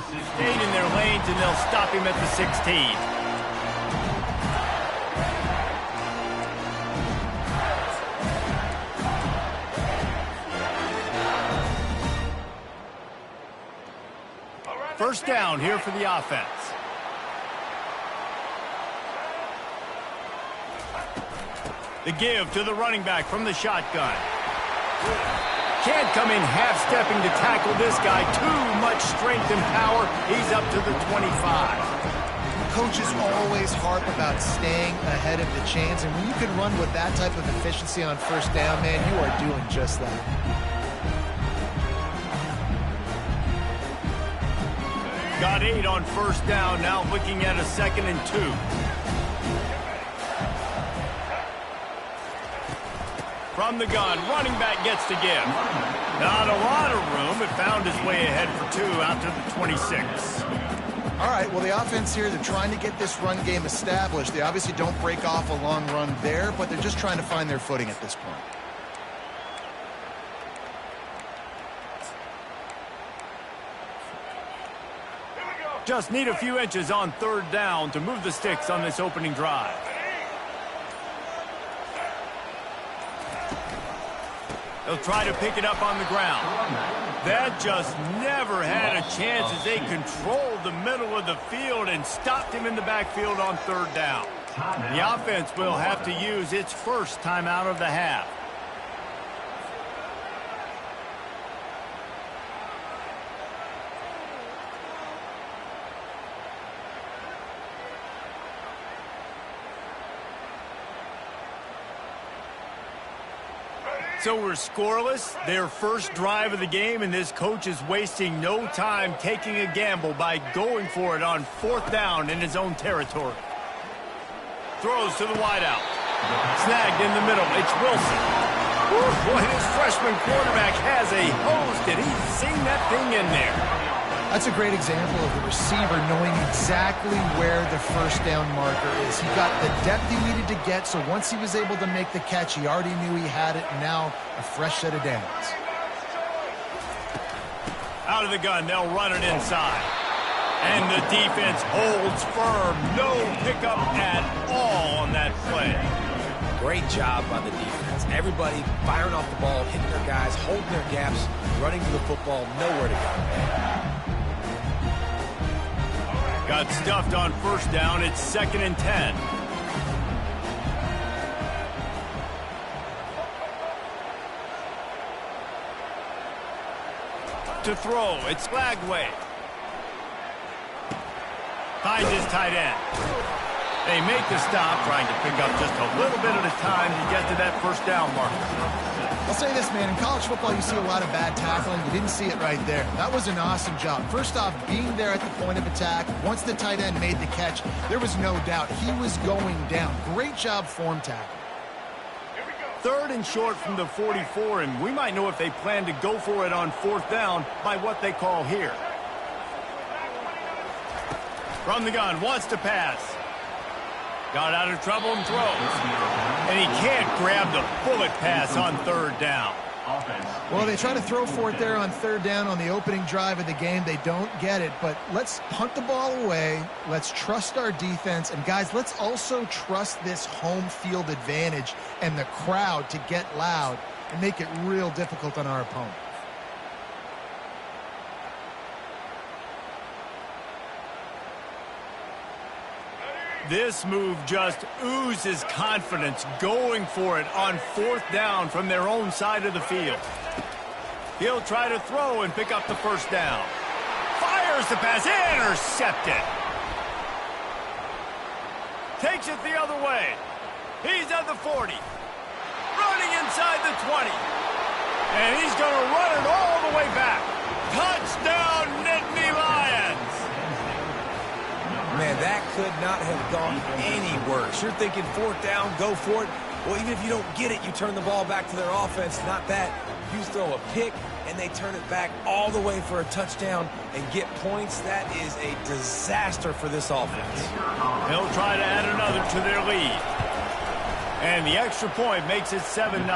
Stayed in their lanes, and they'll stop him at the 16. First down here for the offense. The give to the running back from the shotgun. Can't come in half-stepping to tackle this guy. Too much strength and power. He's up to the 25. Coaches always harp about staying ahead of the chains, and when you can run with that type of efficiency on first down, man, you are doing just that. Got 8 on first down, now looking at a 2nd and 2. From the gun, running back gets to give. Not a lot of room, but found his way ahead for 2 out to the 26. All right, well, the offense here, they're trying to get this run game established. They obviously don't break off a long run there, but they're just trying to find their footing at this point. Just need a few inches on third down to move the sticks on this opening drive. They'll try to pick it up on the ground. That just never had a chance as they controlled the middle of the field and stopped him in the backfield on third down. The offense will have to use its first timeout of the half. So we're scoreless, their first drive of the game, and this coach is wasting no time taking a gamble by going for it on fourth down in his own territory. Throws to the wideout. Snagged in the middle. It's Wilson. Woo, boy, this freshman quarterback has a hose. Did he sing that thing in there? That's a great example of the receiver knowing exactly where the first down marker is. He got the depth he needed to get, so once he was able to make the catch, he already knew he had it, and now a fresh set of downs. Out of the gun, they'll run it inside. And the defense holds firm. No pickup at all on that play. Great job by the defense. Everybody firing off the ball, hitting their guys, holding their gaps, running to the football, nowhere to go. Got stuffed on first down. It's 2nd and 10. To throw, it's Flagway. Finds his tight end. They make the stop, trying to pick up just a little bit at a time to get to that first down marker. I'll say this, man. In college football, you see a lot of bad tackling. You didn't see it right there. That was an awesome job. First off, being there at the point of attack. Once the tight end made the catch, there was no doubt he was going down. Great job form tackle. 3rd and short from the 44, and we might know if they plan to go for it on fourth down by what they call here. From the gun, wants to pass. Got out of trouble and throws. And he can't grab the bullet pass on third down. Well, they try to throw for it there on third down on the opening drive of the game. They don't get it, but let's punt the ball away. Let's trust our defense. And, guys, let's also trust this home field advantage and the crowd to get loud and make it real difficult on our opponent. This move just oozes confidence, going for it on fourth down from their own side of the field. He'll try to throw and pick up the first down. Fires the pass, intercepted. Takes it the other way. He's at the 40. Running inside the 20. And he's going to run it all the way back. Touchdown, Nittany Lions. Man, that could not have gone any worse. You're thinking fourth down, go for it. Well, even if you don't get it, you turn the ball back to their offense. Not that. You throw a pick, and they turn it back all the way for a touchdown and get points. That is a disaster for this offense. They'll try to add another to their lead. And the extra point makes it 7-0.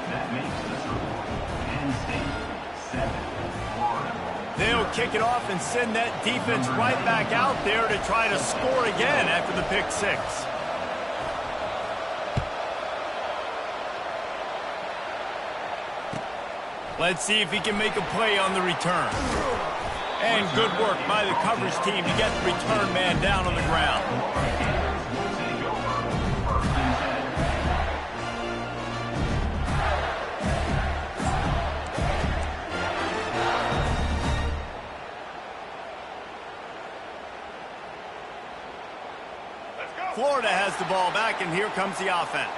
That makes the score Penn State 7, kick it off and send that defense right back out there to try to score again after the pick six. Let's see if he can make a play on the return. And good work by the coverage team to get the return man down on the ground. Florida has the ball back, and here comes the offense.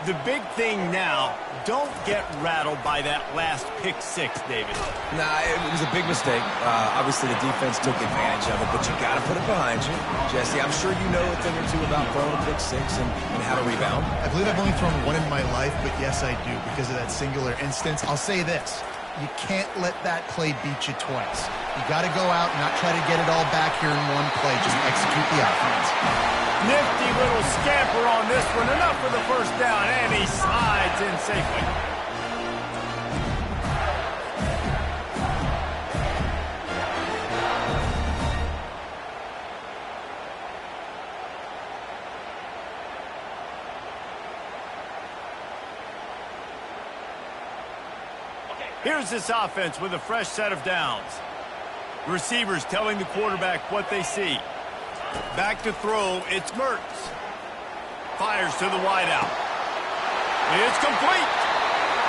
The big thing now, don't get rattled by that last pick six, David. Nah, it was a big mistake. Obviously, the defense took advantage of it, but you got to put it behind you. Jesse, I'm sure you know a thing or two about throwing a pick six and how to rebound. I believe I've only thrown one in my life, but yes, I do because of that singular instance. I'll say this. You can't let that play beat you twice. You got to go out and not try to get it all back here in one play. Just execute the offense. Nifty little scamper on this one. Enough for the first down, and he slides in safely. Here's this offense with a fresh set of downs. Receivers telling the quarterback what they see. Back to throw, it's Mertz. Fires to the wideout. It's complete.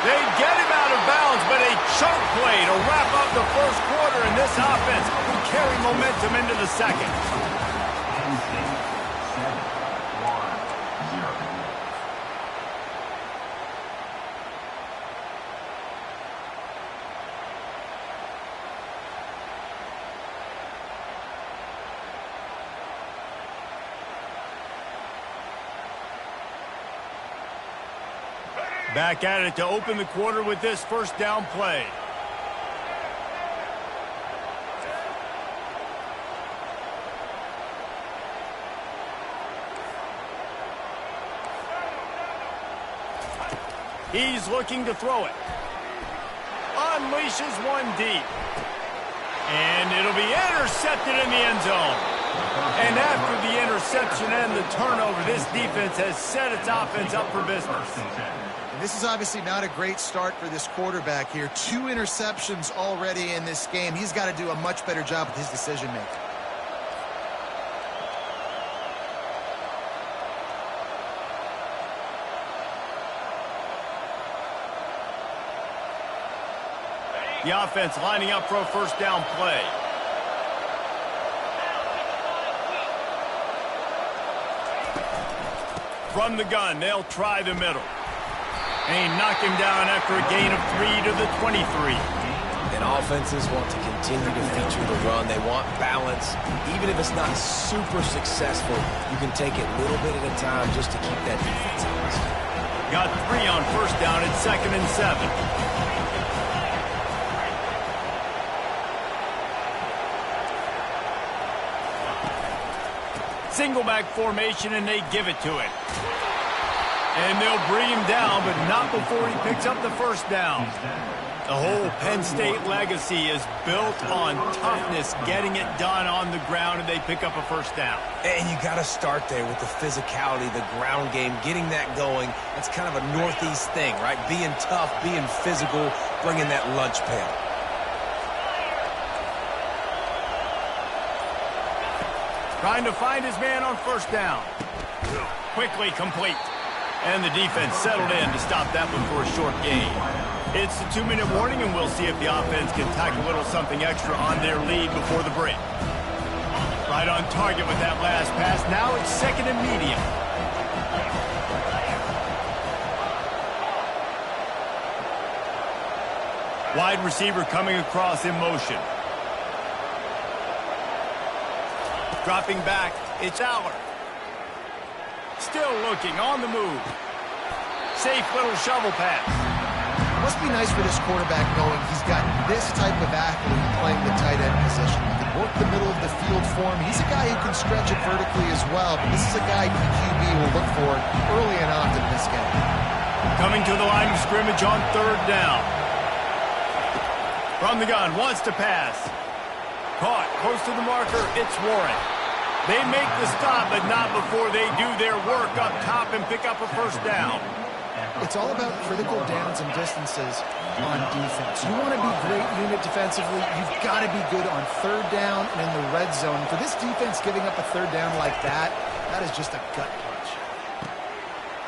They get him out of bounds, but a chunk play to wrap up the first quarter, and this offense will carry momentum into the second. Back at it to open the quarter with this first down play. He's looking to throw it. Unleashes one deep. And it'll be intercepted in the end zone. And after the interception and the turnover, this defense has set its offense up for business. This is obviously not a great start for this quarterback here. 2 interceptions already in this game. He's got to do a much better job with his decision-making. The offense lining up for a first down play. From the gun, they'll try the middle. And he knocked him down after a gain of 3 to the 23. And offenses want to continue to feature the run. They want balance. Even if it's not super successful, you can take it little bit at a time just to keep that defense honest. Got 3 on first down at 2nd and 7. Single back formation, and they give it to it. And they'll bring him down, but not before he picks up the first down. The whole Penn State legacy is built on toughness, getting it done on the ground, and they pick up a first down. And you got to start there with the physicality, the ground game, getting that going. That's kind of a Northeast thing, right? Being tough, being physical, bringing that lunch pail. Trying to find his man on first down. Quickly complete. And the defense settled in to stop that one for a short gain. It's the 2-minute warning, and we'll see if the offense can tack a little something extra on their lead before the break. Right on target with that last pass. Now it's 2nd and medium. Wide receiver coming across in motion. Dropping back, it's Aller. Still looking, on the move. Safe little shovel pass. It must be nice for this quarterback knowing he's got this type of athlete playing the tight end position. He can work the middle of the field for him. He's a guy who can stretch it vertically as well, but this is a guy QB will look for early and often in this game. Coming to the line of scrimmage on 3rd down. From the gun, wants to pass. Caught close to the marker. It's Warren. They make the stop, but not before they do their work up top and pick up a first down. It's all about critical downs and distances on defense. You want to be great unit defensively, you've got to be good on third down and in the red zone. For this defense giving up a third down like that, that is just a gut punch.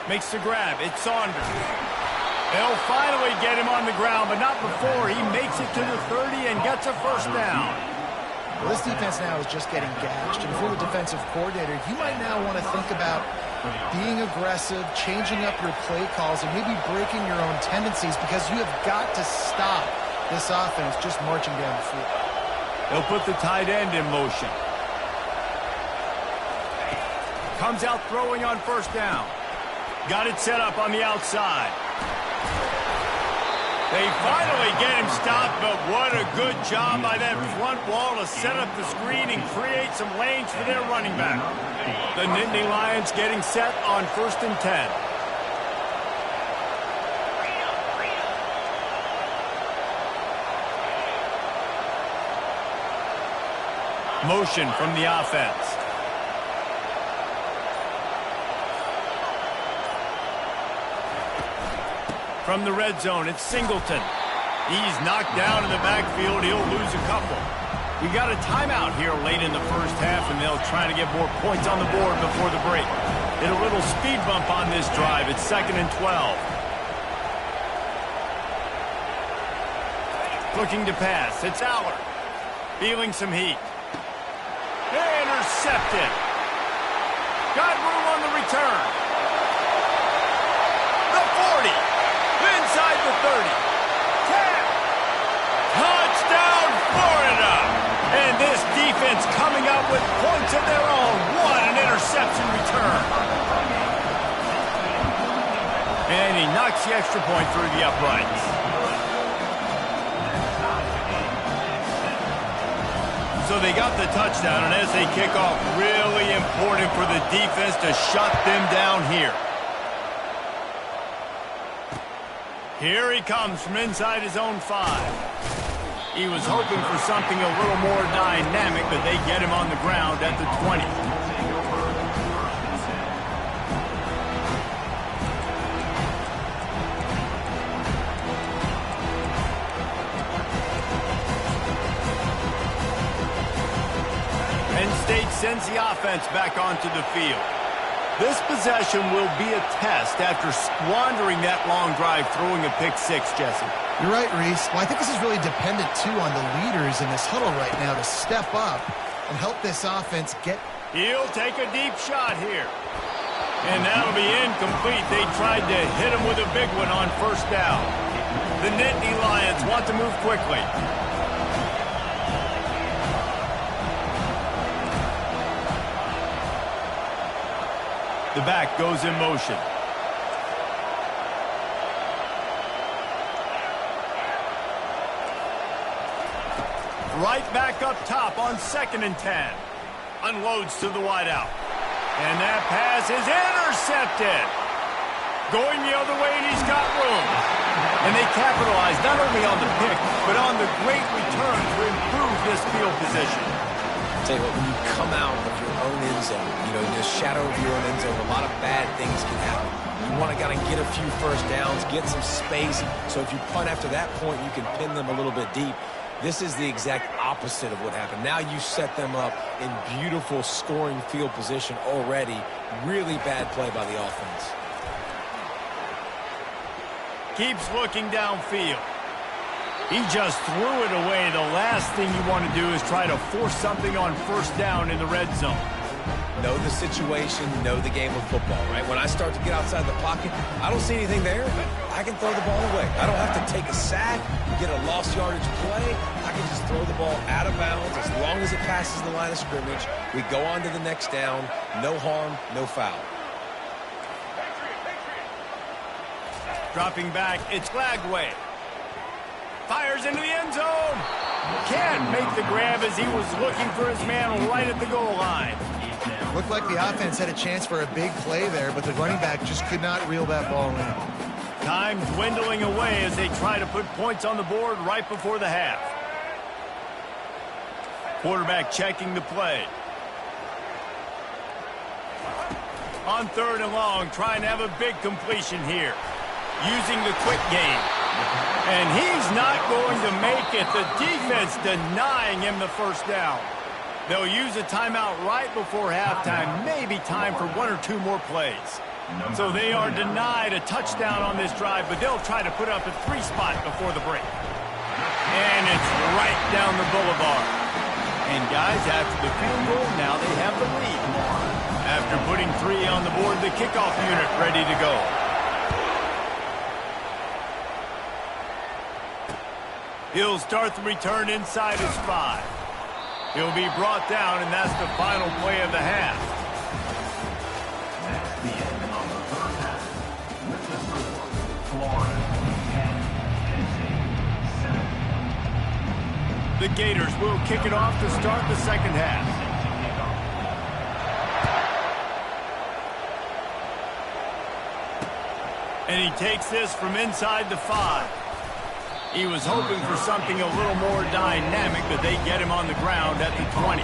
Makes the grab. It's Saunders. They'll finally get him on the ground, but not before he makes it to the 30 and gets a first down. Well, this defense now is just getting gashed. And if you're the defensive coordinator, you might now want to think about being aggressive, changing up your play calls, and maybe breaking your own tendencies, because you have got to stop this offense just marching down the field. They'll put the tight end in motion. Comes out throwing on first down. Got it set up on the outside. They finally get him stopped, but what a good job by that front wall to set up the screen and create some lanes for their running back. The Nittany Lions getting set on 1st and 10. Motion from the offense. From the red zone, it's Singleton. He's knocked down in the backfield. He'll lose a couple. We got a timeout here late in the first half, and they'll try to get more points on the board before the break. Hit a little speed bump on this drive. It's 2nd and 12. Looking to pass. It's Allard. Feeling some heat. Intercepted. Got room on the return. The 40. Inside the 30. 10. Touchdown, Florida. And this defense coming up with points of their own. What an interception return. And he knocks the extra point through the uprights. So they got the touchdown, and as they kick off, really important for the defense to shut them down here. Here he comes from inside his own 5. He was hoping for something a little more dynamic, but they get him on the ground at the 20. Penn State sends the offense back onto the field. This possession will be a test after squandering that long drive, throwing a pick 6, Jesse. You're right, Reese. Well, I think this is really dependent, too, on the leaders in this huddle right now to step up and help this offense get... He'll take a deep shot here. And that'll be incomplete. They tried to hit him with a big one on first down. The Nittany Lions want to move quickly. The back goes in motion. Right back up top on 2nd and 10. Unloads to the wideout. And that pass is intercepted. Going the other way, and he's got room. And they capitalize not only on the pick, but on the great return to improve this field position. Tell you what, when you come out of your own end zone, you know, in the shadow of your own end zone, a lot of bad things can happen. You want to kind of get a few first downs, get some space, so if you punt after that point, you can pin them a little bit deep. This is the exact opposite of what happened. Now you set them up in beautiful scoring field position already. Really bad play by the offense. Keeps looking downfield. He just threw it away. The last thing you want to do is try to force something on first down in the red zone. Know the situation, know the game of football, right? When I start to get outside the pocket, I don't see anything there. I can throw the ball away. I don't have to take a sack, get a lost yardage play. I can just throw the ball out of bounds as long as it passes the line of scrimmage. We go on to the next down. No harm, no foul. Dropping back, it's Glagway. Fires into the end zone. Can't make the grab as he was looking for his man right at the goal line. Looked like the offense had a chance for a big play there, but the running back just could not reel that ball in. Time dwindling away as they try to put points on the board right before the half. Quarterback checking the play. On 3rd and long, trying to have a big completion here. Using the quick game. And he's not going to make it. The defense denying him the first down. They'll use a timeout right before halftime. Maybe time for 1 or 2 more plays. So they are denied a touchdown on this drive, but they'll try to put up a 3 spot before the break. And it's right down the boulevard. And guys, after the field goal, now they have the lead. After putting 3 on the board, the kickoff unit ready to go. He'll start the return inside his 5. He'll be brought down, and that's the final play of the half. The Gators will kick it off to start the second half. And he takes this from inside the 5. He was hoping for something a little more dynamic, but they get him on the ground at the 20.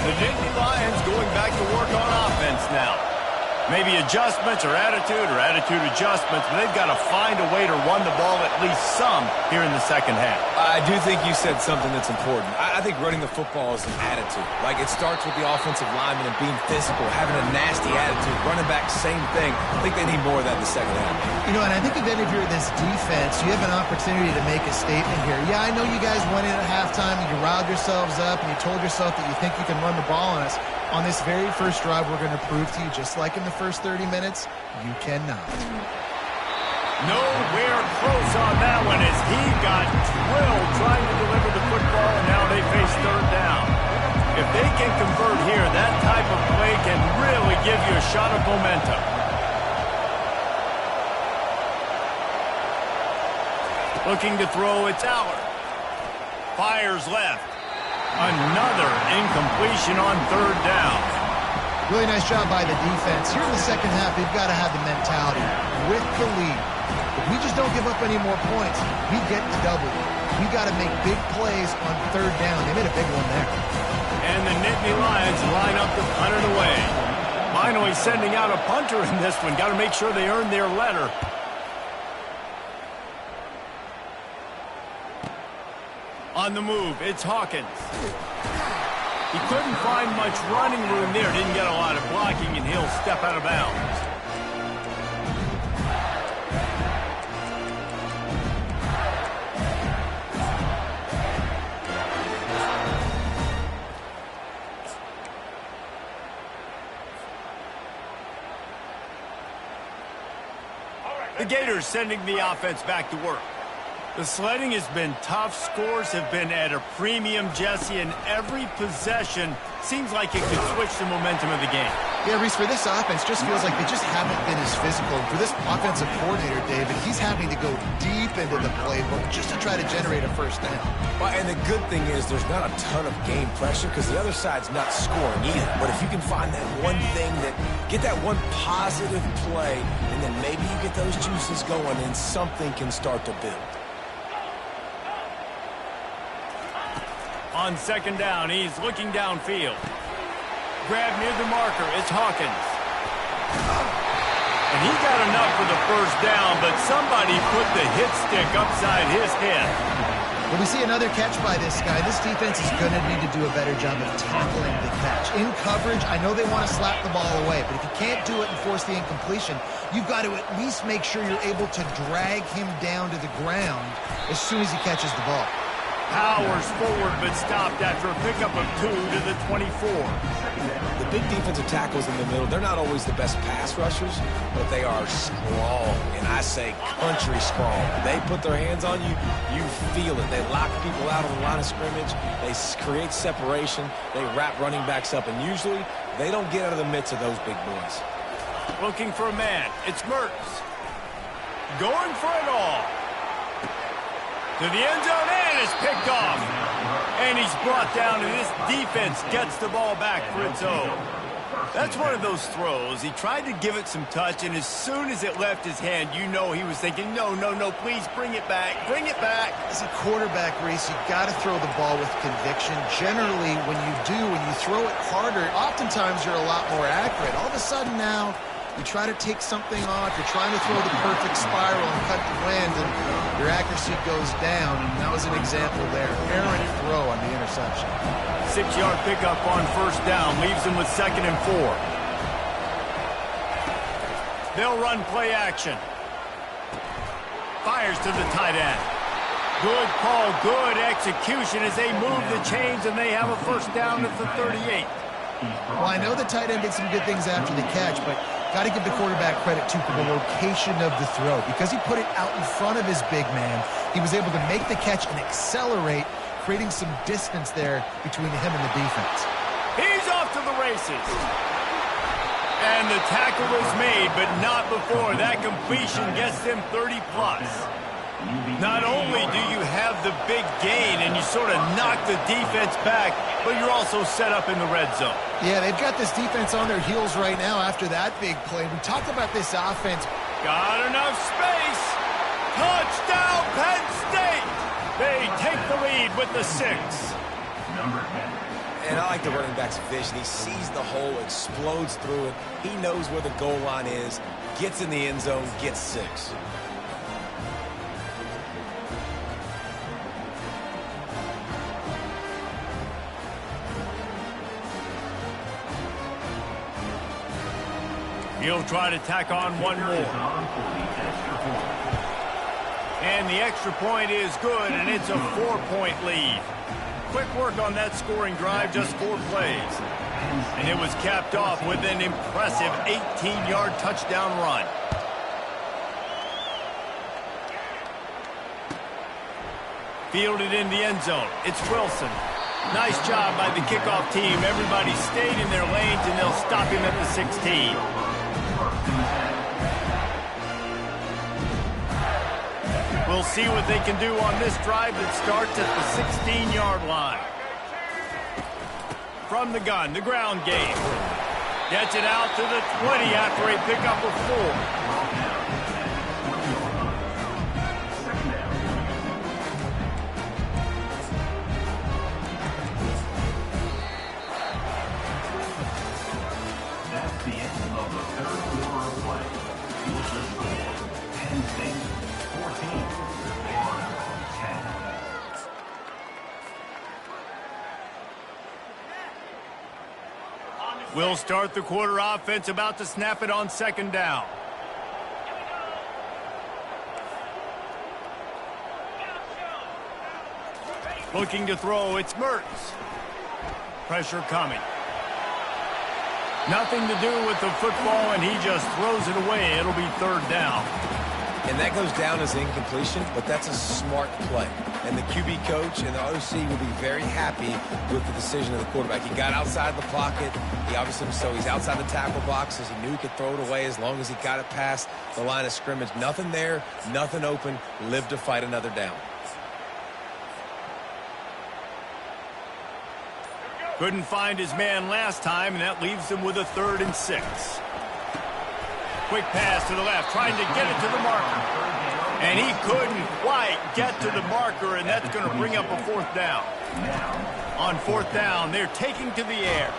The Nittany Lions going back to work on offense now. Maybe adjustments or attitude adjustments, but they've got to find a way to run the ball at least some here in the second half. I do think you said something that's important. I think running the football is an attitude. Like, it starts with the offensive lineman and being physical, having a nasty attitude. Running back, same thing. I think they need more of that in the second half. You know, and I think if you're this defense, you have an opportunity to make a statement here. Yeah, I know you guys went in at halftime and you riled yourselves up and you told yourself that you think you can run the ball on us. On this very first drive, we're going to prove to you, just like in the first 30 minutes, you cannot. Nowhere close on that one as he got drilled trying to deliver the football, and now they face 3rd down. If they can convert here, that type of play can really give you a shot of momentum. Looking to throw, it's Allard. Fires left. Another incompletion on 3rd down. Really nice job by the defense. Here in the second half, they've got to have the mentality with the lead. If we just don't give up any more points, we get the double. We got to make big plays on 3rd down. They made a big one there. And the Nittany Lions line up to punt it away. Finally sending out a punter in this one. Got to make sure they earn their letter. On the move, it's Hawkins. He couldn't find much running room there. Didn't get a lot of blocking, and he'll step out of bounds. The Gators sending the offense back to work. The sledding has been tough. Scores have been at a premium, Jesse, and every possession seems like it could switch the momentum of the game. Yeah, Reese, for this offense, just feels like they just haven't been as physical. For this offensive coordinator, David, he's having to go deep into the playbook just to try to generate a first down. Well, and the good thing is there's not a ton of game pressure because the other side's not scoring either. But if you can find that one thing, get that one positive play, and then maybe you get those juices going and something can start to build. On 2nd down, he's looking downfield. Grab near the marker, it's Hawkins. And he got enough for the first down, but somebody put the hit stick upside his head. Well, we see another catch by this guy. This defense is going to need to do a better job of tackling the catch. In coverage, I know they want to slap the ball away, but if you can't do it and force the incompletion, you've got to at least make sure you're able to drag him down to the ground as soon as he catches the ball. Powers forward, but stopped after a pickup of 2 to the 24. The big defensive tackles in the middle, they're not always the best pass rushers, but they are strong, and I say country strong. They put their hands on you, you feel it. They lock people out on the line of scrimmage. They create separation. They wrap running backs up, and usually they don't get out of the midst of those big boys. Looking for a man. It's Mertz. Going for it all. To the end zone, and it's picked off. And he's brought down, and this defense gets the ball back for its own. That's one of those throws. He tried to give it some touch, and as soon as it left his hand, you know he was thinking, no, no, no, please bring it back, bring it back. As a quarterback, Reese, you got to throw the ball with conviction. Generally, when you throw it harder, oftentimes you're a lot more accurate. All of a sudden now, you try to take something off, you're trying to throw the perfect spiral and cut the wind, and your accuracy goes down. And that was an example there. Errant throw on the interception. 6-yard pickup on first down, leaves him with 2nd and 4. They'll run play action. Fires to the tight end. Good call, good execution as they move the chains, and they have a first down at the 38. Well, I know the tight end did some good things after the catch, but got to give the quarterback credit, too, for the location of the throw. Because he put it out in front of his big man, he was able to make the catch and accelerate, creating some distance there between him and the defense. He's off to the races. And the tackle is made, but not before. That completion gets them 30-plus. Not only do you have the big gain and you sort of knock the defense back, but you're also set up in the red zone. Yeah, they've got this defense on their heels right now after that big play. We talked about this offense. Got enough space. Touchdown, Penn State. They take the lead with the 6. And I like the running back's vision. He sees the hole, explodes through it. He knows where the goal line is, gets in the end zone, gets 6. He'll try to tack on one more. And the extra point is good, and it's a 4-point lead. Quick work on that scoring drive, just 4 plays. And it was capped off with an impressive 18-yard touchdown run. Fielded in the end zone. It's Wilson. Nice job by the kickoff team. Everybody stayed in their lanes, and they'll stop him at the 16. We'll see what they can do on this drive that starts at the 16-yard line. From the gun, the ground game. Gets it out to the 20 after a pickup of 4. We'll start the quarter offense, about to snap it on 2nd down. Looking to throw, it's Mertz. Pressure coming. Nothing to do with the football, and he just throws it away. It'll be 3rd down. And that goes down as incompletion, but that's a smart play. And the QB coach and the OC will be very happy with the decision of the quarterback. He got outside the pocket. He obviously, so he's outside the tackle boxes. He knew he could throw it away as long as he got it past the line of scrimmage. Nothing there, nothing open. Live to fight another down. Couldn't find his man last time, and that leaves him with a 3rd and 6. Quick pass to the left, trying to get it to the marker. And he couldn't quite get to the marker, and that's going to bring up a 4th down. On 4th down, they're taking to the air.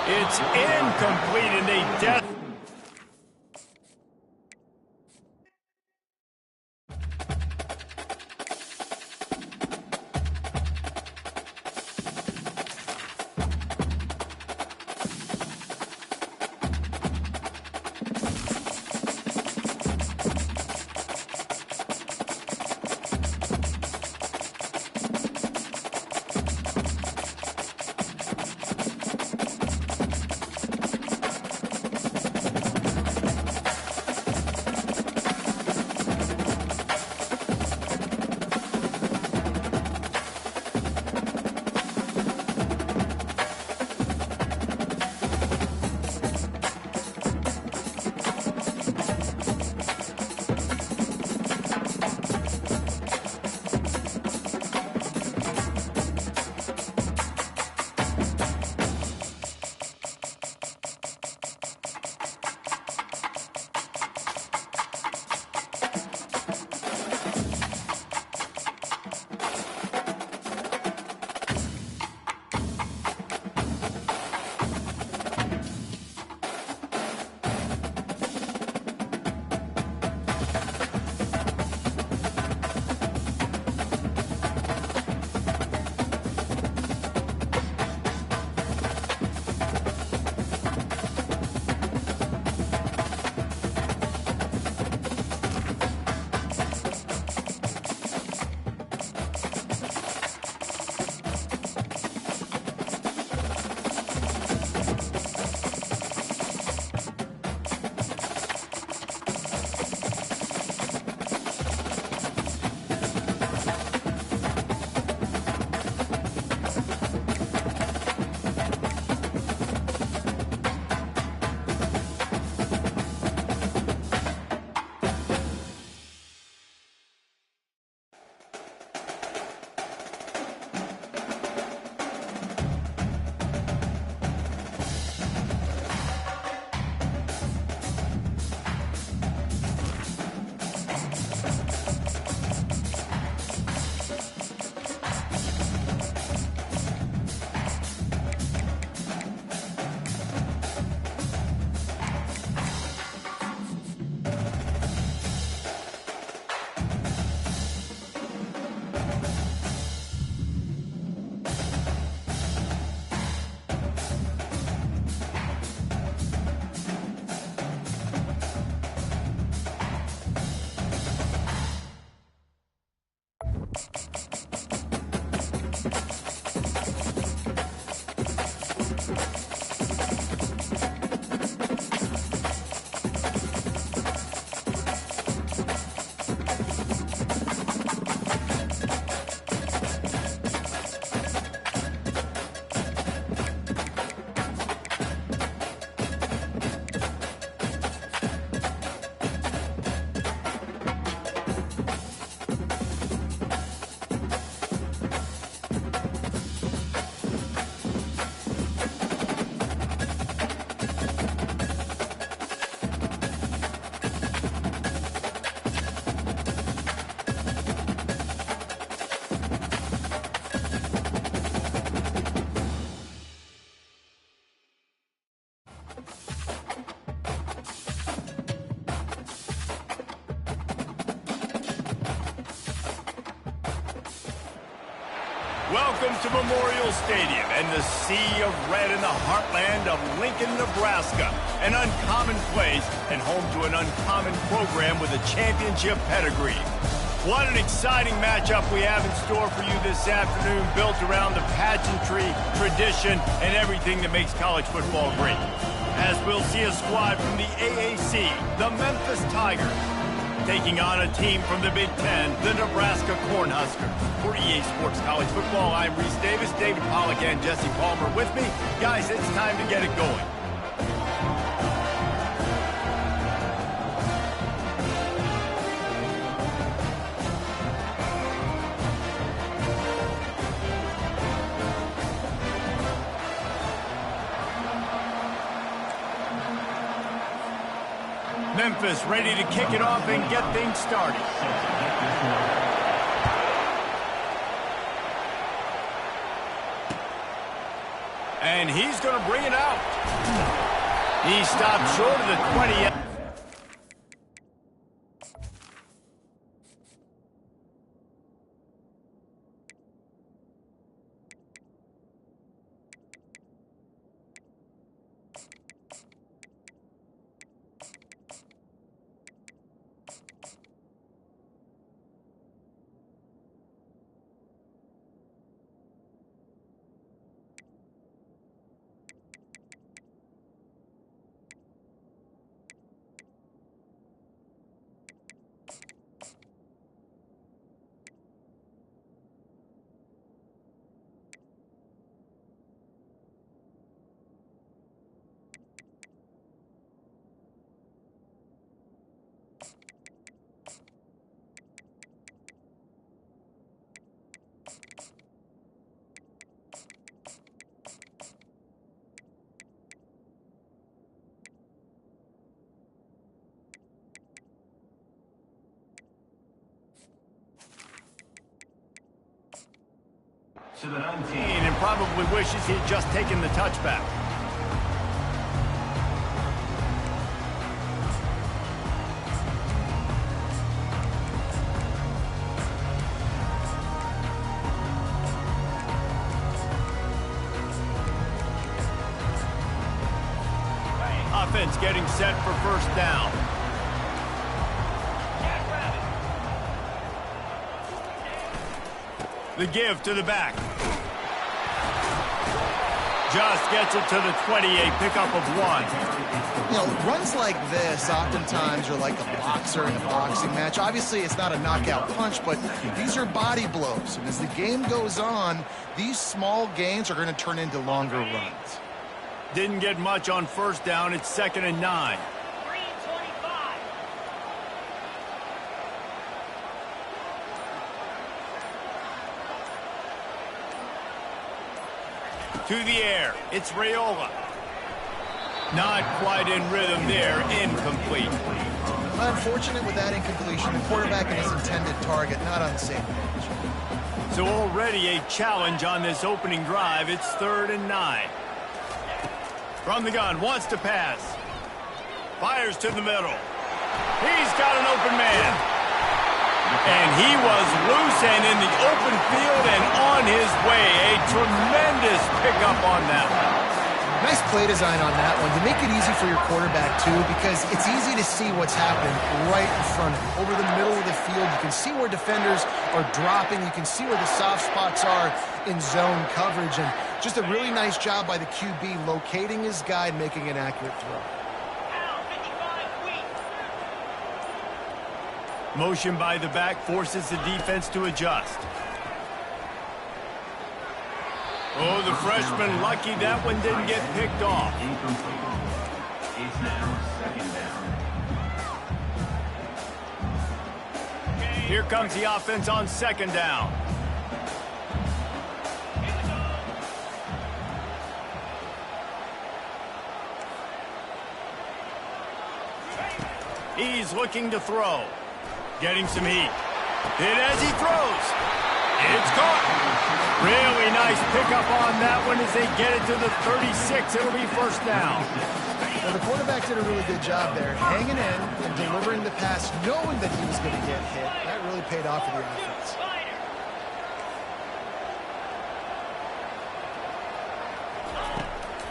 It's incomplete, and a death. Welcome to Memorial Stadium and the sea of red in the heartland of Lincoln, Nebraska. An uncommon place and home to an uncommon program with a championship pedigree. What an exciting matchup we have in store for you this afternoon, built around the pageantry, tradition, and everything that makes college football great. As we'll see a squad from the AAC, the Memphis Tigers, taking on a team from the Big Ten, the Nebraska Cornhuskers. For EA Sports College Football, I'm Reese Davis, David Pollack, and Jesse Palmer with me. Guys, it's time to get it going. Memphis ready to kick it off and get things started. And he's going to bring it out. He stopped short of the 20. To the 19, and probably wishes he'd just taken the touchback. Offense getting set for first down. The give to the back. Just gets it to the 28, pickup of 1. You know, runs like this oftentimes are like a boxer in a boxing match. Obviously, it's not a knockout punch, but these are body blows. And as the game goes on, these small gains are going to turn into longer runs. Didn't get much on first down. It's 2nd and 9. To the air, it's Raiola. Not quite in rhythm there, incomplete. Unfortunate with that incompletion. The quarterback and his intended target not on the same page. So already a challenge on this opening drive. It's 3rd and 9. From the gun, wants to pass. Fires to the middle. He's got an open man. And he was loose and in the open field and on his way. A tremendous pickup on that one. Nice play design on that one to make it easy for your quarterback, too, because it's easy to see what's happening right in front of you. Over the middle of the field, you can see where defenders are dropping. You can see where the soft spots are in zone coverage. And just a really nice job by the QB locating his guy and making an accurate throw. Motion by the back forces the defense to adjust. Oh, the freshman lucky that one didn't get picked off. It's now 2nd down. Here comes the offense on 2nd down. He's looking to throw. Getting some heat. Hit as he throws. It's caught. Really nice pickup on that one as they get it to the 36. It'll be first down. Well, the quarterback did a really good job there, hanging in and delivering the pass, knowing that he was going to get hit. That really paid off for the offense.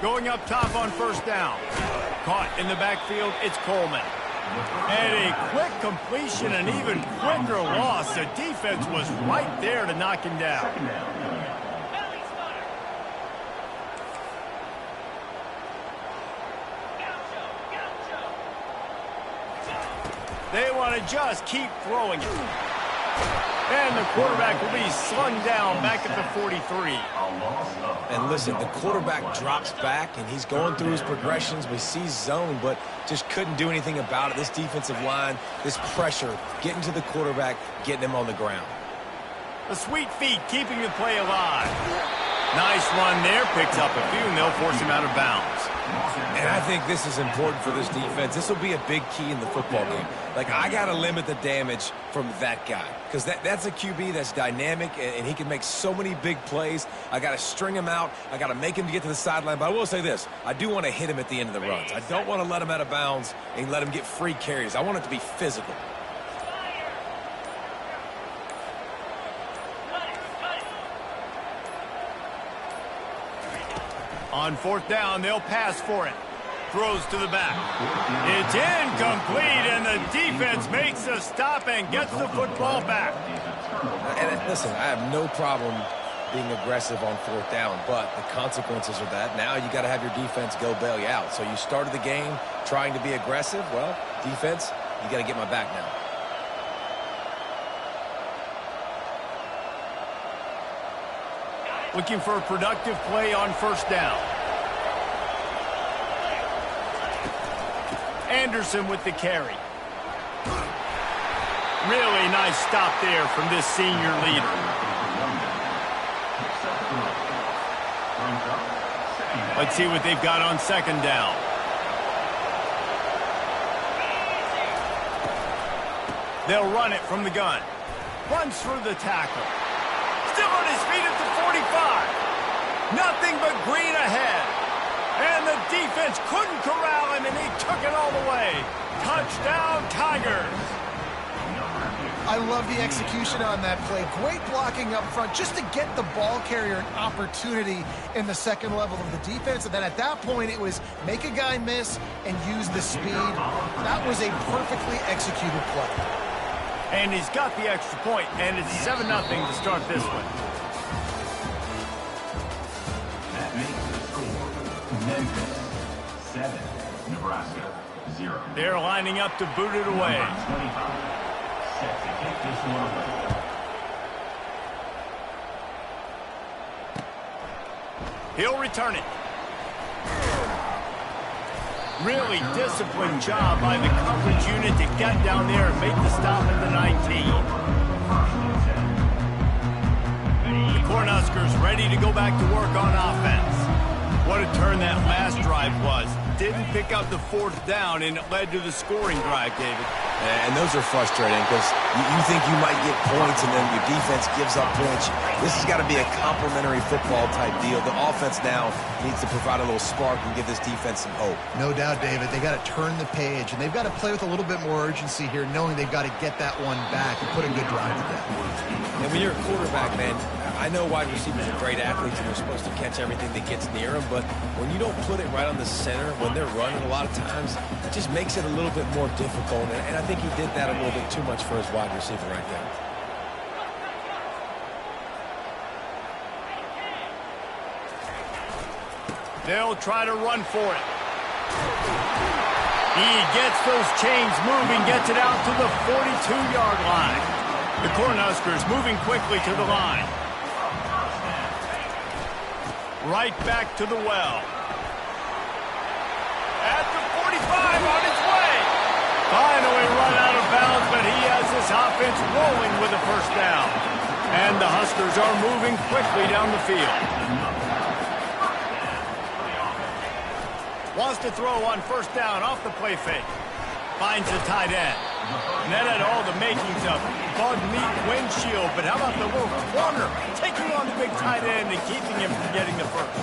Going up top on first down. Caught in the backfield, it's Coleman. And a quick completion, an even quicker loss. The defense was right there to knock him down. They want to just keep throwing it. And the quarterback will be slung down back at the 43. And listen, the quarterback drops back, and he's going through his progressions. We see zone, but just couldn't do anything about it. This defensive line, this pressure, getting to the quarterback, getting him on the ground. The sweet feet keeping the play alive. Nice run there, picks up a few, and they'll force him out of bounds. And I think this is important for this defense. This will be a big key in the football game. Like, I got to limit the damage from that guy because that's a QB that's dynamic, and he can make so many big plays. I got to string him out. I got to make him get to the sideline. But I will say this. I do want to hit him at the end of the runs. I don't want to let him out of bounds and let him get free carries. I want it to be physical. On fourth down, they'll pass for it. Throws to the back. It's incomplete, and the defense makes a stop and gets the football back. And listen, I have no problem being aggressive on fourth down, but the consequences are that now you got to have your defense go bail you out. So you started the game trying to be aggressive. Well, defense, you got to get my back now. Looking for a productive play on first down. Anderson with the carry. Really nice stop there from this senior leader. Let's see what they've got on second down. They'll run it from the gun. Runs through the tackle. Still on his feet at the 45. Nothing but green ahead. And the defense couldn't corral him, and he took it all the way. Touchdown, Tigers. I love the execution on that play. Great blocking up front just to get the ball carrier an opportunity in the second level of the defense. And then at that point, it was make a guy miss and use the speed. That was a perfectly executed play. And he's got the extra point, and it's 7-0 to start this one. That makes the score Memphis 7, Nebraska 0. They're lining up to boot it away. Number 25, set to kick this one away. He'll return it. Really disciplined job by the coverage unit to get down there and make the stop at the 19. The Cornhuskers ready to go back to work on offense. What a turn that last drive was. Didn't pick up the fourth down, and it led to the scoring drive, David. And those are frustrating because you think you might get points and then your defense gives up points. This has got to be a complementary football type deal. The offense now needs to provide a little spark and give this defense some hope. No doubt, David. They got to turn the page, and they've got to play with a little bit more urgency here, knowing they've got to get that one back and put a good drive together. And when you're a quarterback, man, I know wide receivers are great athletes and they're supposed to catch everything that gets near them, but when you don't put it right on the center, when they're running a lot of times, it just makes it a little bit more difficult. And I think he did that a little bit too much for his wide receiver right there. They'll try to run for it. He gets those chains moving, gets it out to the 42-yard line. The Cornhuskers moving quickly to the line. Right back to the well. At the 45, on its way. Finally run out of bounds, but he has this offense rolling with a first down. And the Huskers are moving quickly down the field. Wants to throw on first down off the play fake. Finds the tight end. And that had all the makings of bug meat windshield, but how about the little corner taking on the big tight end and keeping him from getting the first?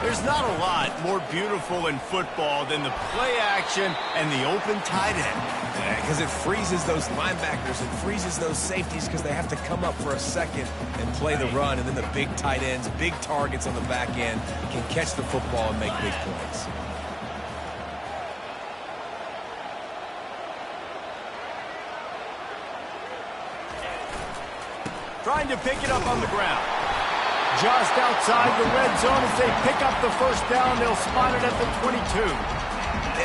There's not a lot more beautiful in football than the play action and the open tight end. Because it freezes those linebackers, it freezes those safeties because they have to come up for a second and play the run, and then the big tight ends, big targets on the back end can catch the football and make big plays. Trying to pick it up on the ground. Just outside the red zone as they pick up the first down. They'll spot it at the 22.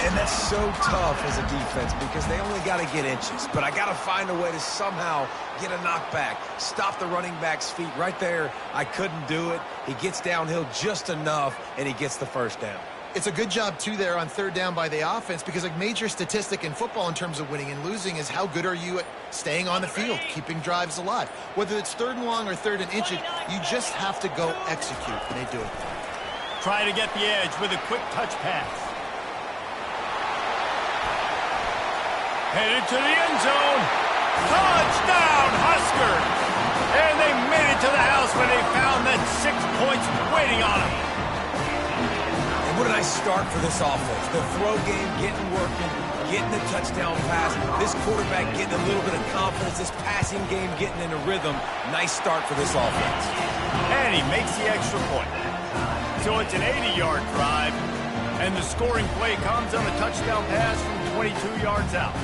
And that's so tough as a defense because they only got to get inches. But I got to find a way to somehow get a knockback, stop the running back's feet right there. I couldn't do it. He gets downhill just enough, and he gets the first down. It's a good job, too, there on third down by the offense because a major statistic in football in terms of winning and losing is how good are you at staying on the field, keeping drives alive. Whether it's third and long or third and inches, you just have to go execute, and they do it. Try to get the edge with a quick touch pass. Headed to the end zone. Touchdown, Huskers! And they made it to the house when they found that 6 points waiting on them. What a nice start for this offense. The throw game getting working, getting the touchdown pass. This quarterback getting a little bit of confidence. This passing game getting in a rhythm. Nice start for this offense. And he makes the extra point. So it's an 80-yard drive, and the scoring play comes on a touchdown pass from 22 yards out.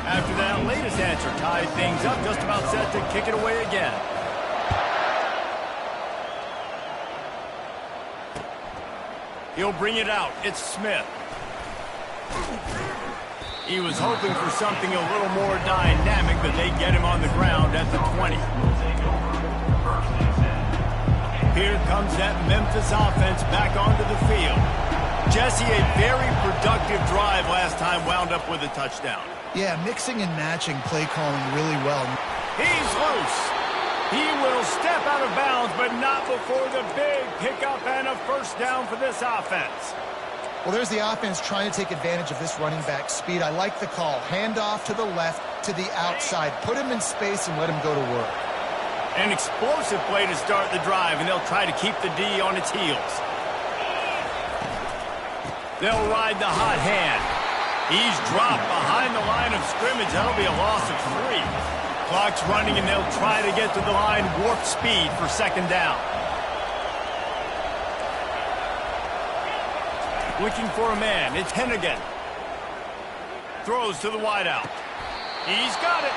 After that latest answer tied things up, just about set to kick it away again. He'll bring it out. It's Smith. He was hoping for something a little more dynamic, but they get him on the ground at the 20. Here comes that Memphis offense back onto the field. Jesse, a very productive drive last time, wound up with a touchdown. Yeah, mixing and matching play calling really well. He's loose. He will step out of bounds, but not before the big pickup and a first down for this offense. Well, there's the offense trying to take advantage of this running back speed. I like the call. Hand off to the left, to the outside. Put him in space and let him go to work. An explosive play to start the drive, and they'll try to keep the D on its heels. They'll ride the hot hand. He's dropped behind the line of scrimmage. That'll be a loss of 3. Clock's running, and they'll try to get to the line warp speed for second down. Looking for a man. It's Hennigan. Throws to the wideout. He's got it.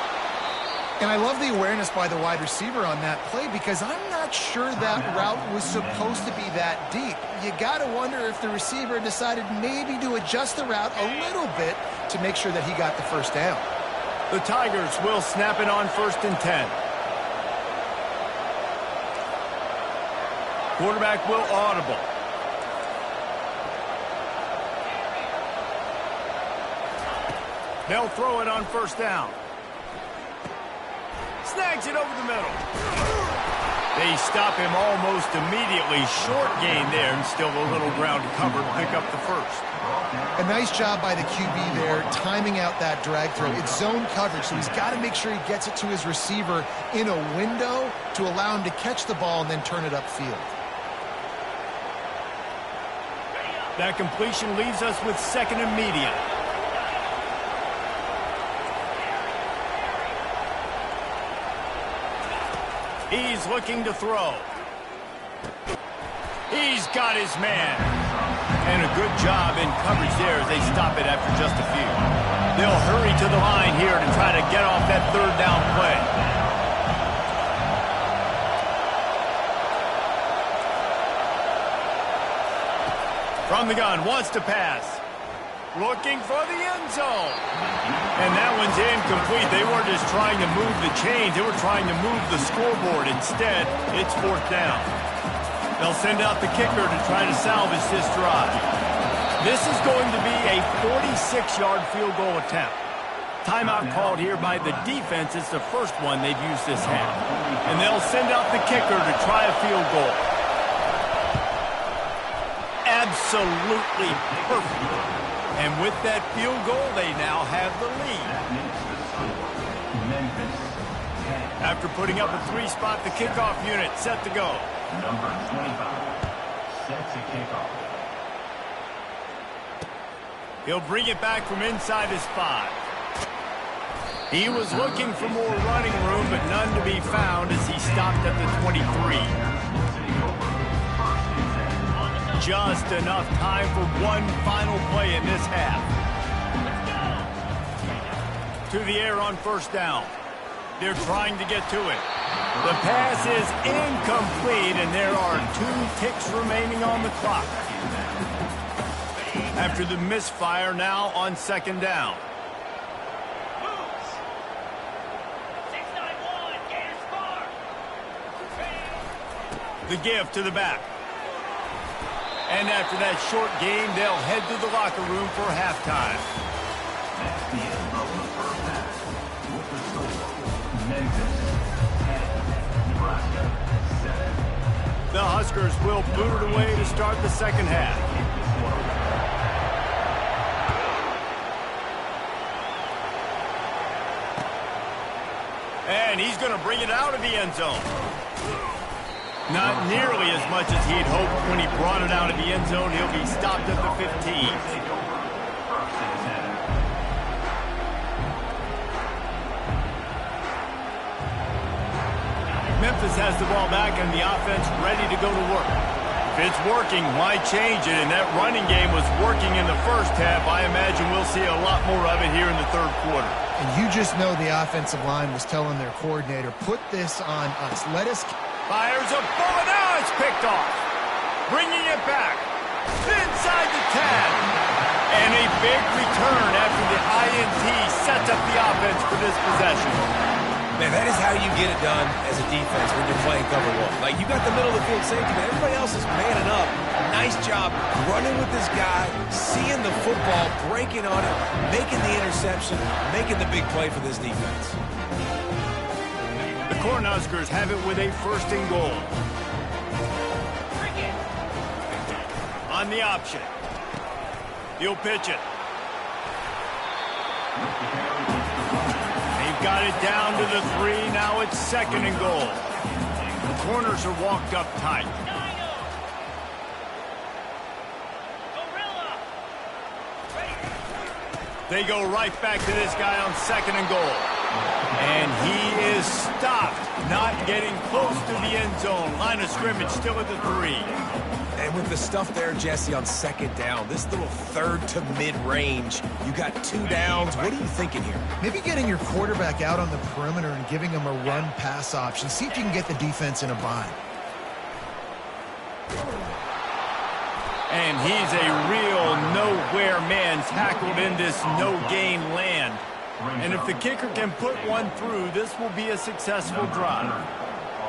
And I love the awareness by the wide receiver on that play because I'm not sure that route was supposed to be that deep. You got to wonder if the receiver decided maybe to adjust the route a little bit to make sure that he got the first down. The Tigers will snap it on 1st and 10. Quarterback will audible. They'll throw it on first down. Snags it over the middle. They stop him almost immediately. Short gain there, and still a little ground to cover to pick up the first. A nice job by the QB there, timing out that drag throw. It's zone coverage, so he's got to make sure he gets it to his receiver in a window to allow him to catch the ball and then turn it upfield. That completion leaves us with 2nd and medium. He's looking to throw. He's got his man. And a good job in coverage there as they stop it after just a few. They'll hurry to the line here to try to get off that third down play. From the gun, wants to pass. Looking for the end zone. And that one's incomplete. They weren't just trying to move the chains. They were trying to move the scoreboard. Instead, it's 4th down. They'll send out the kicker to try to salvage this drive. This is going to be a 46-yard field goal attempt. Timeout called here by the defense. It's the first one they've used this half. And they'll send out the kicker to try a field goal. Absolutely perfect. And with that field goal, they now have the lead. After putting up a 3-spot, the kickoff unit set to go. Number 25. Set to kick off. He'll bring it back from inside his 5. He was looking for more running room, but none to be found as he stopped at the 23. Just enough time for one final play in this half. To the air on first down. They're trying to get to it. The pass is incomplete, and there are 2 ticks remaining on the clock. After the misfire, now on second down. The give to the back. And after that short game, they'll head to the locker room for halftime. That's the end of the first half. With the score, Memphis 10, Nebraska 7. The Huskers will boot it away to start the second half. And he's going to bring it out of the end zone. Not nearly as much as he'd hoped when he brought it out of the end zone. He'll be stopped at the 15. Memphis has the ball back and the offense ready to go to work. If it's working, why change it? And that running game was working in the first half. I imagine we'll see a lot more of it here in the third quarter. And you just know the offensive line was telling their coordinator, put this on us. Let us... Fires a bullet. Now it's picked off. Bringing it back. Inside the 10. And a big return after the INT sets up the offense for this possession. Man, that is how you get it done as a defense when you're playing cover 1. Like, you got the middle of the field safety, but everybody else is manning up. Nice job running with this guy, seeing the football, breaking on it, making the interception, making the big play for this defense. The Cornhuskers have it with a 1st and goal. On the option. He'll pitch it. They've got it down to the 3. Now it's 2nd and goal. The corners are walked up tight. They go right back to this guy on 2nd and goal. And he is stopped, not getting close to the end zone. Line of scrimmage still at the 3. And with the stuff there, Jesse, on 2nd down, this little 3rd to mid-range, you got 2 downs. What are you thinking here? Maybe getting your quarterback out on the perimeter and giving him a run-pass option. See if you can get the defense in a bind. And he's a real nowhere man tackled in this no-gain land. And if the kicker can put one through, this will be a successful drive.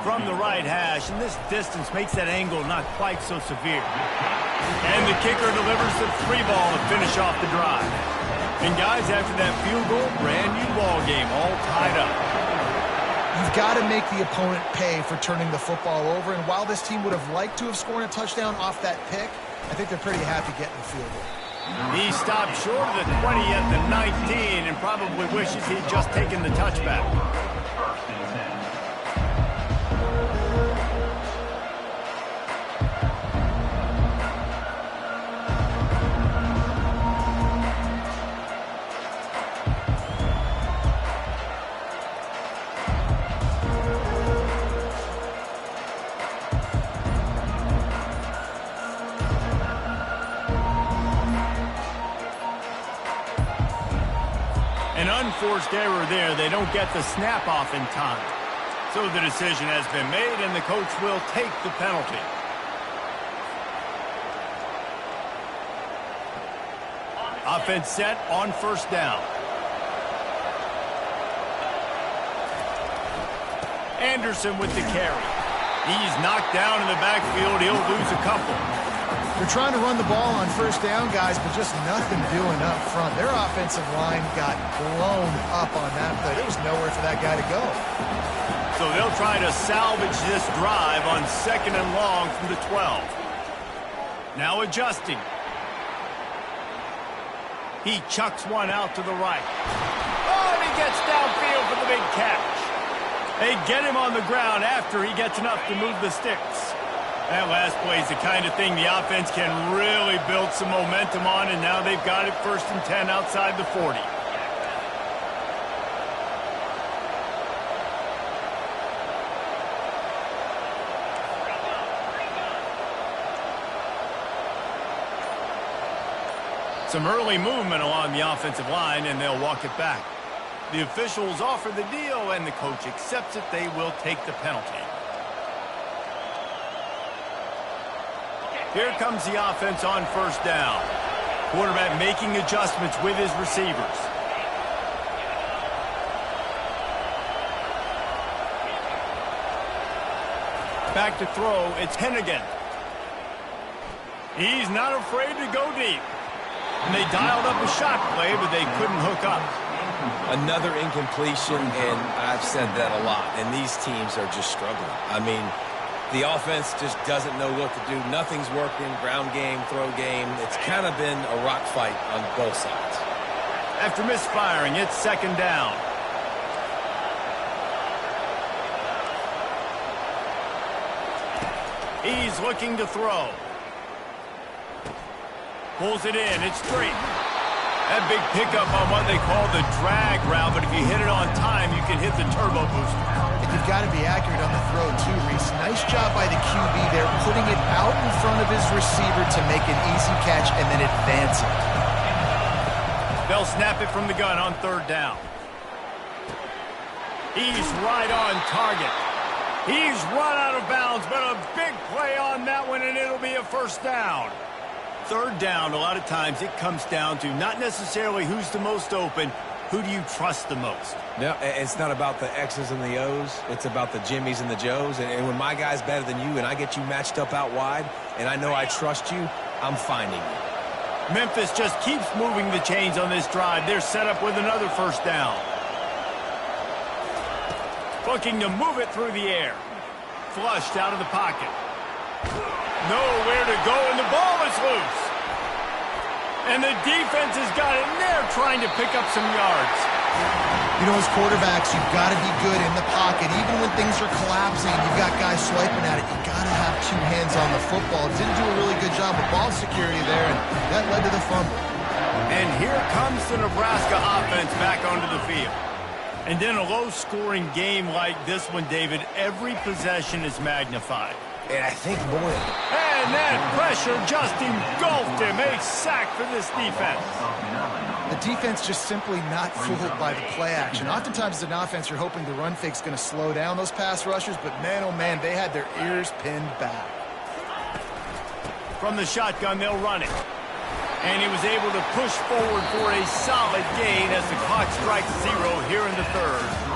From the right hash, and this distance makes that angle not quite so severe. And the kicker delivers the 3 ball to finish off the drive. And guys, after that field goal, brand new ball game, all tied up. You've got to make the opponent pay for turning the football over, and while this team would have liked to have scored a touchdown off that pick, I think they're pretty happy getting the field goal. He stopped short of the 20 at the 19 and probably wishes he'd just taken the touchback. An unforced error there. They don't get the snap off in time. So the decision has been made, and the coach will take the penalty. Offense set on 1st down. Anderson with the carry. He's knocked down in the backfield. He'll lose a couple. They're trying to run the ball on 1st down, guys, but just nothing doing up front. Their offensive line got blown up on that play. There was nowhere for that guy to go. So they'll try to salvage this drive on 2nd and long from the 12. Now adjusting. He chucks one out to the right. Oh, and he gets downfield for the big catch. They get him on the ground after he gets enough to move the sticks. That last play is the kind of thing the offense can really build some momentum on, and now they've got it 1st and 10 outside the 40. Some early movement along the offensive line, and they'll walk it back. The officials offer the deal, and the coach accepts it. They will take the penalty. Here comes the offense on 1st down. Quarterback making adjustments with his receivers. Back to throw, it's Hennigan. He's not afraid to go deep. And they dialed up a shot play, but they couldn't hook up. Another incompletion, and I've said that a lot, and these teams are just struggling. I mean, the offense just doesn't know what to do. Nothing's working, ground game, throw game. It's kind of been a rock fight on both sides. After misfiring, it's 2nd down. He's looking to throw. Pulls it in, it's straight. That big pickup on what they call the drag route, but if you hit it on time, you can hit the turbo booster. And you've got to be accurate on the throw, too, Reese. Nice job by the QB there, putting it out in front of his receiver to make an easy catch and then advance it. They'll snap it from the gun on 3rd down. He's right on target. He's run out of bounds, but a big play on that one, and it'll be a 1st down. 3rd down, a lot of times it comes down to not necessarily who's the most open, who do you trust the most? Yeah, it's not about the X's and the O's. It's about the Jimmys and the Joes. And when my guy's better than you and I get you matched up out wide and I know I trust you, I'm finding you. Memphis just keeps moving the chains on this drive. They're set up with another 1st down. Looking to move it through the air. Flushed out of the pocket. Nowhere to go, and the ball is loose. And the defense has got it, and they're trying to pick up some yards. You know, as quarterbacks, you've got to be good in the pocket. Even when things are collapsing, you've got guys swiping at it. You've got to have 2 hands on the football. Didn't do a really good job of ball security there, and that led to the fumble. And here comes the Nebraska offense back onto the field. And in a low-scoring game like this one, David, every possession is magnified. And I think more. And that pressure just engulfed him. A sack for this defense. The defense just simply not fooled by the play action. Oftentimes as an offense, you're hoping the run fake's going to slow down those pass rushers, but man, oh man, they had their ears pinned back. From the shotgun, they'll run it. And he was able to push forward for a solid gain as the clock strikes 0 here in the 3rd.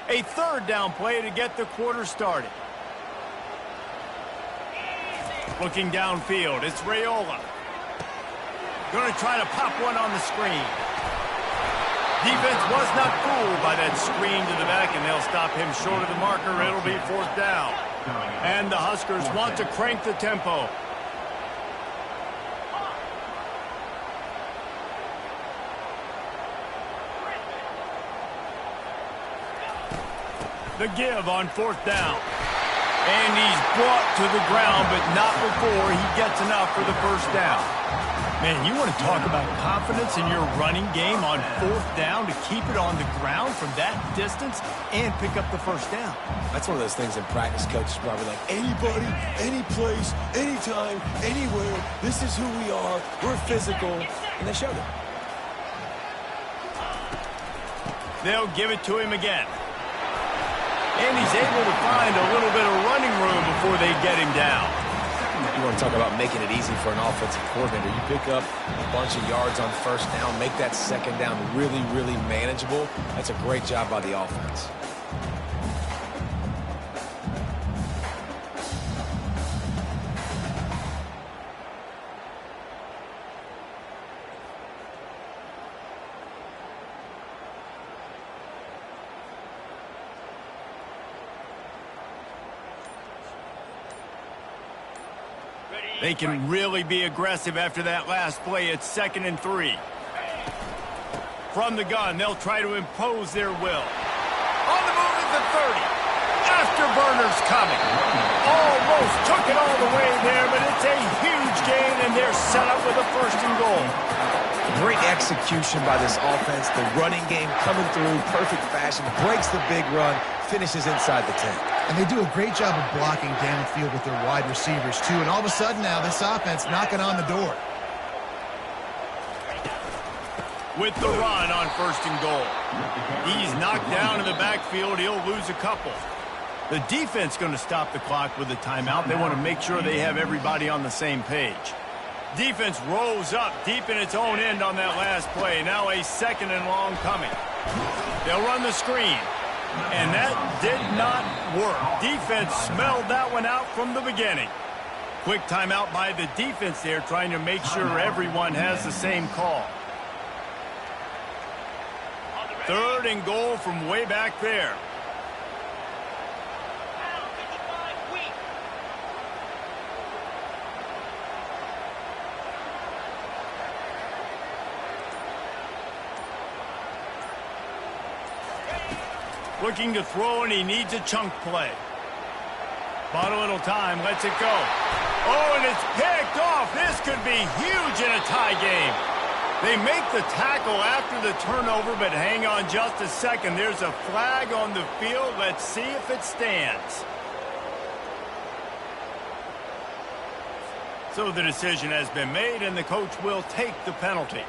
A 3rd down play to get the quarter started. Looking downfield, it's Raiola. Going to try to pop one on the screen. Defense was not fooled by that screen to the back, and they'll stop him short of the marker. It'll be 4th down. And the Huskers want to crank the tempo. The give on 4th down. And he's brought to the ground, but not before he gets enough for the 1st down. Man, you want to talk about confidence in your running game on 4th down to keep it on the ground from that distance and pick up the 1st down. That's one of those things in practice, coaches probably like, anybody, any place, anytime, anywhere, this is who we are, we're physical, and they showed it. They'll give it to him again. And he's able to find a little bit of running room before they get him down. You want to talk about making it easy for an offensive coordinator. You pick up a bunch of yards on 1st down, make that 2nd down really, really manageable. That's a great job by the offense. They can really be aggressive after that last play. It's 2nd and 3. From the gun, they'll try to impose their will. On the move at the 30. Afterburner's coming. Almost took it all the way there, but it's a huge gain, and they're set up with a 1st and goal. Great execution by this offense. The running game coming through, perfect fashion, breaks the big run, finishes inside the 10. And they do a great job of blocking downfield with their wide receivers, too. And all of a sudden now, this offense knocking on the door. With the run on 1st and goal. He's knocked down in the backfield. He'll lose a couple. The defense going to stop the clock with a timeout. They want to make sure they have everybody on the same page. Defense rolls up deep in its own end on that last play. Now a 2nd and long coming. They'll run the screen. And that did not work. Defense smelled that one out from the beginning. Quick timeout by the defense there, trying to make sure everyone has the same call. 3rd and goal from way back there. Looking to throw, and he needs a chunk play. Bought a little time, lets it go. Oh, and it's picked off. This could be huge in a tie game. They make the tackle after the turnover, but hang on just a second. There's a flag on the field. Let's see if it stands. So the decision has been made, and the coach will take the penalty.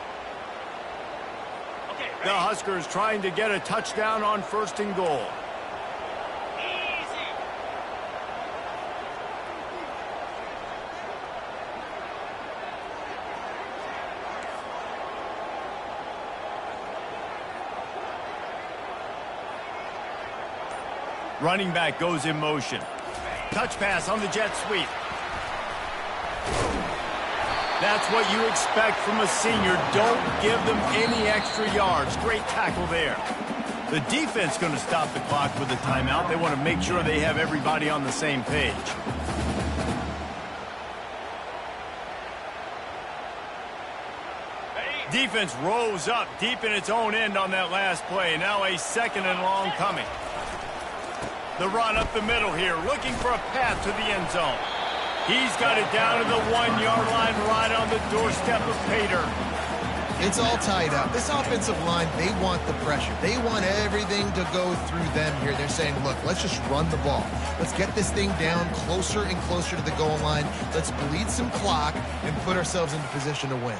The Huskers trying to get a touchdown on 1st and goal. Running back goes in motion. Touch pass on the jet sweep. That's what you expect from a senior. Don't give them any extra yards. Great tackle there. The defense going to stop the clock with a timeout. They want to make sure they have everybody on the same page. Defense rose up deep in its own end on that last play. Now a 2nd and long coming. The run up the middle here, looking for a path to the end zone. He's got it down to the 1-yard line, right on the doorstep of Pater. It's all tied up. This offensive line, they want the pressure. They want everything to go through them here. They're saying, look, let's just run the ball. Let's get this thing down closer and closer to the goal line. Let's bleed some clock and put ourselves into position to win.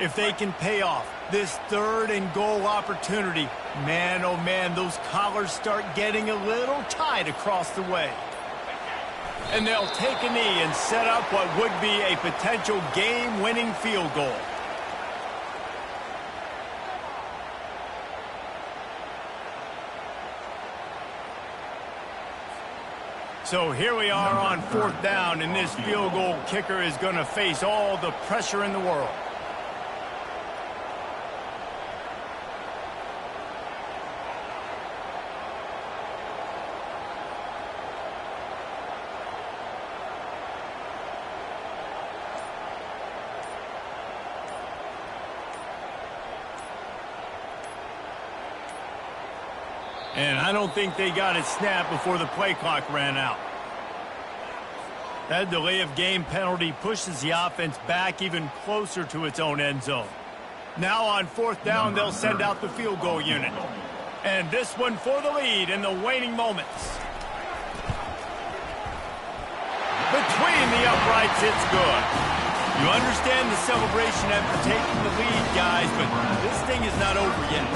If they can pay off this 3rd and goal opportunity, man, oh man, those collars start getting a little tight across the way. And they'll take a knee and set up what would be a potential game-winning field goal. So here we are on 4th down, and this field goal kicker is going to face all the pressure in the world. And I don't think they got it snapped before the play clock ran out. That delay of game penalty pushes the offense back even closer to its own end zone. Now on 4th down, they'll send out the field goal unit. And this one for the lead in the waning moments. Between the uprights, it's good. You understand the celebration after taking the lead, guys, but this thing is not over yet.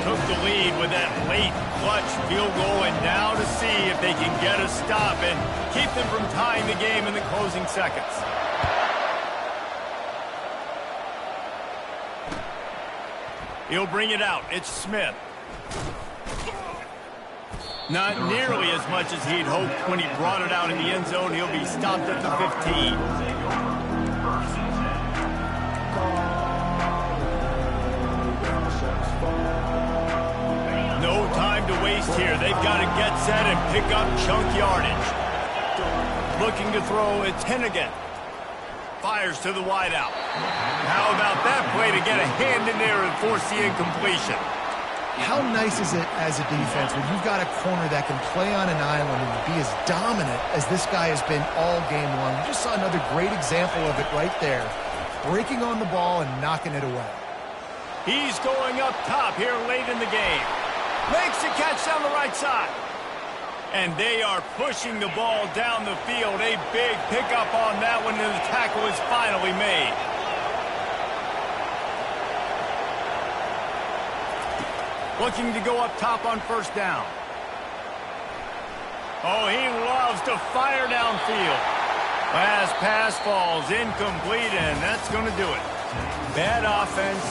Took the lead with that late clutch field goal, and now to see if they can get a stop and keep them from tying the game in the closing seconds. He'll bring it out. It's Smith. Not nearly as much as he'd hoped when he brought it out in the end zone. He'll be stopped at the 15. No time to waste here. They've got to get set and pick up chunk yardage. Looking to throw it 10 again. Fires to the wideout. How about that play to get a hand in there and force the incompletion? How nice is it as a defense when you've got a corner that can play on an island and be as dominant as this guy has been all game long? We just saw another great example of it right there. Breaking on the ball and knocking it away. He's going up top here late in the game. Makes the catch down the right side. And they are pushing the ball down the field. A big pickup on that one, and the tackle is finally made. Looking to go up top on first down. Oh, he loves to fire downfield. Last pass falls incomplete, and that's going to do it. Bad offense.